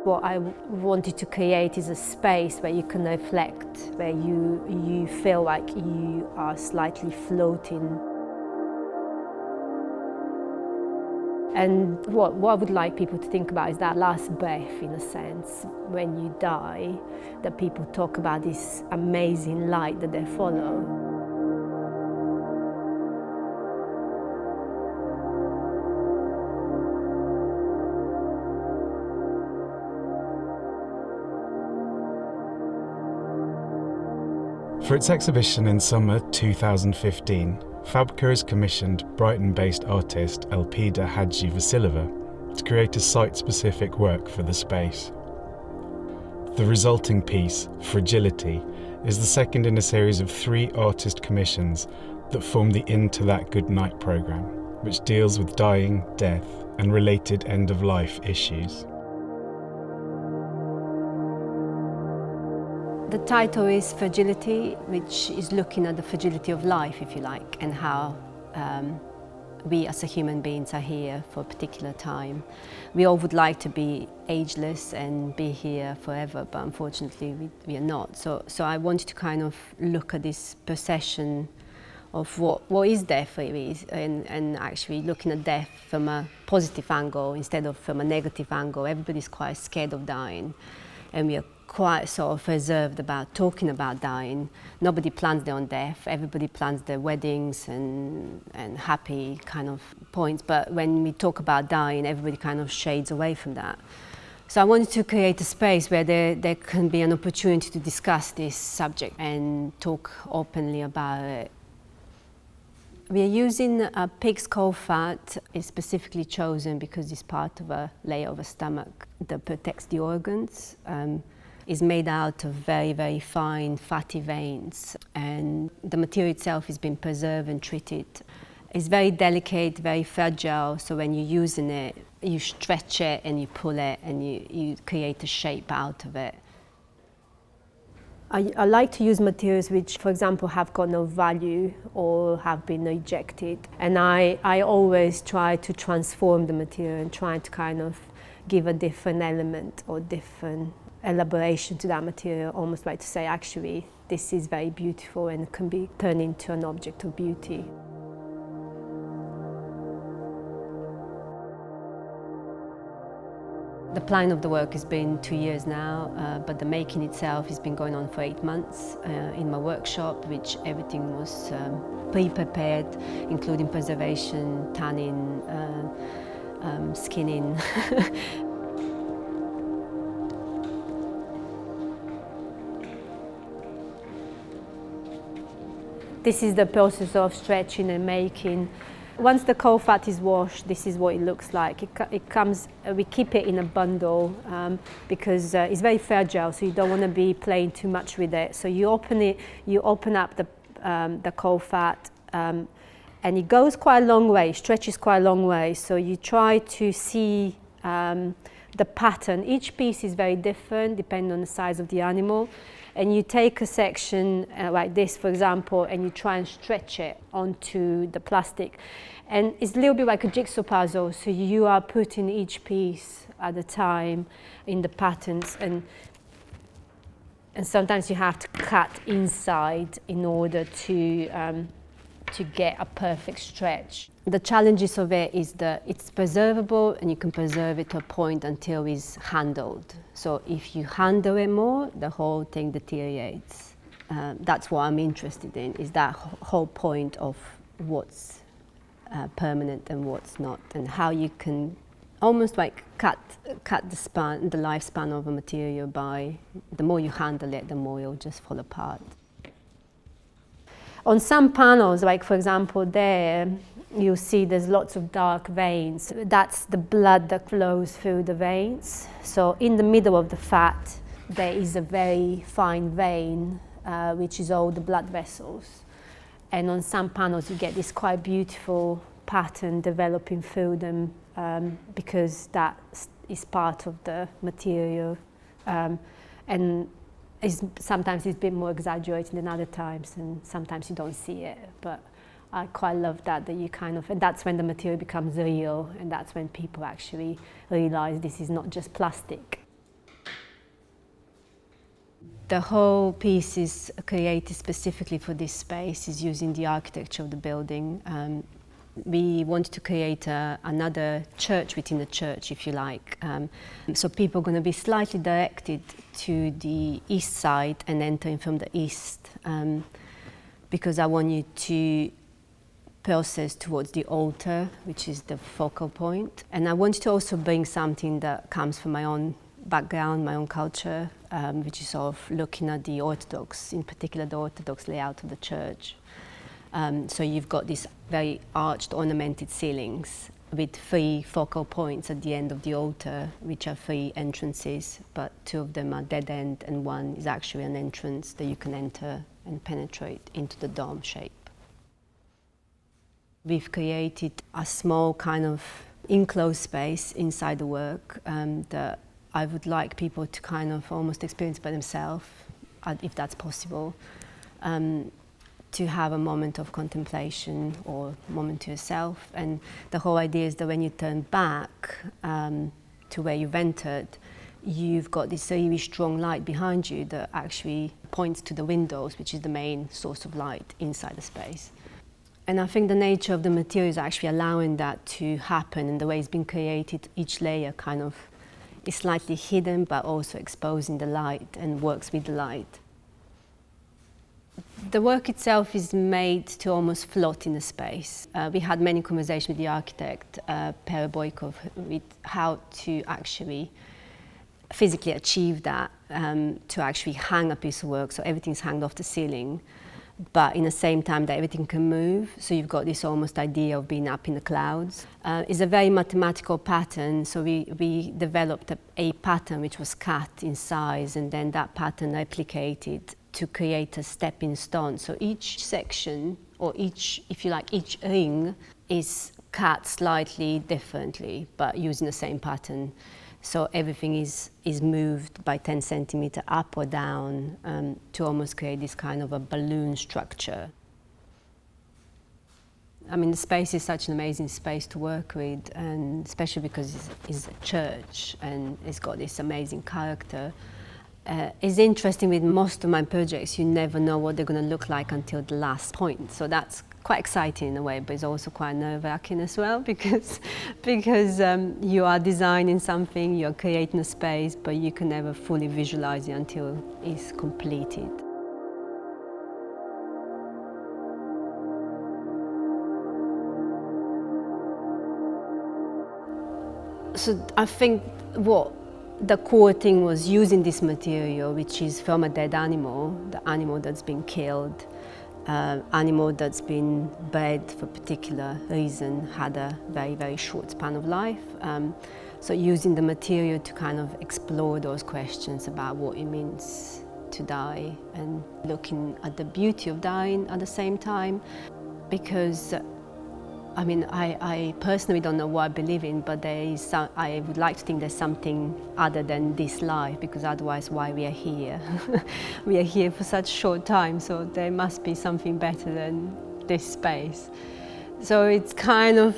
What I wanted to create is a space where you can reflect, where you feel like you are slightly floating. And what I would like people to think about is that last breath, in a sense, when you die, that people talk about this amazing light that they follow. For its exhibition in summer 2015, Fabrica has commissioned Brighton-based artist Elpida Hadzi-Vasileva to create a site-specific work for the space. The resulting piece, Fragility, is the second in a series of 3 artist commissions that form the Into That Good Night programme, which deals with dying, death, and related end-of-life issues. The title is Fragility, which is looking at the fragility of life, if you like, and how we as human beings are here for a particular time. We all would like to be ageless and be here forever, but unfortunately we are not. So I wanted to kind of look at this procession of what is death really, and actually looking at death from a positive angle instead of from a negative angle. Everybody's quite scared of dying, and we are quite sort of reserved about talking about dying. Nobody plans their own death. Everybody plans their weddings and happy kind of points. But when we talk about dying, everybody kind of shades away from that. So I wanted to create a space where there can be an opportunity to discuss this subject and talk openly about it. We are using a pig's caul fat. It's specifically chosen because it's part of a layer of a stomach that protects the organs. Is made out of very, very fine fatty veins, and the material itself has been preserved and treated. It's very delicate, very fragile, so when you're using it, you stretch it and you pull it and you create a shape out of it. I like to use materials which, for example, have got no value or have been rejected, and I always try to transform the material and try to kind of give a different element or different elaboration to that material, almost like to say, actually, this is very beautiful and can be turned into an object of beauty. The plan of the work has been 2 years now, but the making itself has been going on for 8 months in my workshop, which everything was pre-prepared, including preservation, tanning, skinning. This is the process of stretching and making. Once the caul fat is washed, this is what it looks like. It comes. We keep it in a bundle because it's very fragile, so you don't want to be playing too much with it. So you open it, you open up the caul fat, and it goes quite a long way, stretches quite a long way. So you try to see the pattern. Each piece is very different depending on the size of the animal. And you take a section like this, for example, and you try and stretch it onto the plastic. And it's a little bit like a jigsaw puzzle, so you are putting each piece at a time in the patterns. And sometimes you have to cut inside in order to get a perfect stretch. The challenges of it is that it's preservable, and you can preserve it to a point until it's handled. So if you handle it more, the whole thing deteriorates. That's what I'm interested in, is that whole point of what's permanent and what's not, and how you can almost like cut the lifespan of a material by, the more you handle it, the more it'll just fall apart. On some panels, like for example there, you'll see there's lots of dark veins. That's the blood that flows through the veins. So in the middle of the fat, there is a very fine vein, which is all the blood vessels. And on some panels, you get this quite beautiful pattern developing through them because that is part of the material. And sometimes it's a bit more exaggerated than other times, and sometimes you don't see it. But I quite love that you kind of, and that's when the material becomes real, and that's when people actually realize this is not just plastic. The whole piece is created specifically for this space, is using the architecture of the building. We wanted to create another church within the church, if you like. So people are going to be slightly directed to the east side and entering from the east, because I want you to process towards the altar, which is the focal point. And I wanted to also bring something that comes from my own background, my own culture, which is sort of looking at the Orthodox, in particular the Orthodox layout of the church. So you've got these very arched, ornamented ceilings with 3 focal points at the end of the altar, which are 3 entrances, but 2 of them are dead end and 1 is actually an entrance that you can enter and penetrate into the dome shape. We've created a small kind of enclosed space inside the work that I would like people to kind of almost experience by themselves, if that's possible. To have a moment of contemplation or moment to yourself. And the whole idea is that when you turn back to where you've entered, you've got this really strong light behind you that actually points to the windows, which is the main source of light inside the space. And I think the nature of the material is actually allowing that to happen, and the way it's been created, each layer kind of is slightly hidden but also exposing the light and works with the light. The work itself is made to almost float in the space. We had many conversations with the architect, Per Boykov, with how to actually physically achieve that, to actually hang a piece of work, so everything's hanged off the ceiling, but in the same time that everything can move, so you've got this almost idea of being up in the clouds. It's a very mathematical pattern, so we developed a pattern which was cut in size, and then that pattern replicated to create a stepping stone. So each section, or each, if you like, each ring is cut slightly differently, but using the same pattern. So everything is moved by 10 centimeters up or down to almost create this kind of a balloon structure. I mean, the space is such an amazing space to work with, and especially because it's a church and it's got this amazing character. It's interesting with most of my projects, you never know what they're going to look like until the last point. So that's quite exciting in a way, but it's also quite nerve-wracking as well, because you are designing something, you're creating a space, but you can never fully visualize it until it's completed. So I think what the core thing was using this material, which is from a dead animal, the animal that's been killed, animal that's been bred for a particular reason, had a very, very short span of life. So using the material to kind of explore those questions about what it means to die, and looking at the beauty of dying at the same time. Because I mean, I personally don't know what I believe in, but I would like to think there's something other than this life, because otherwise why we are here? We are here for such a short time, so there must be something better than this space. So it's kind of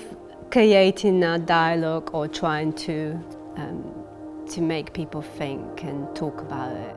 creating a dialogue or trying to make people think and talk about it.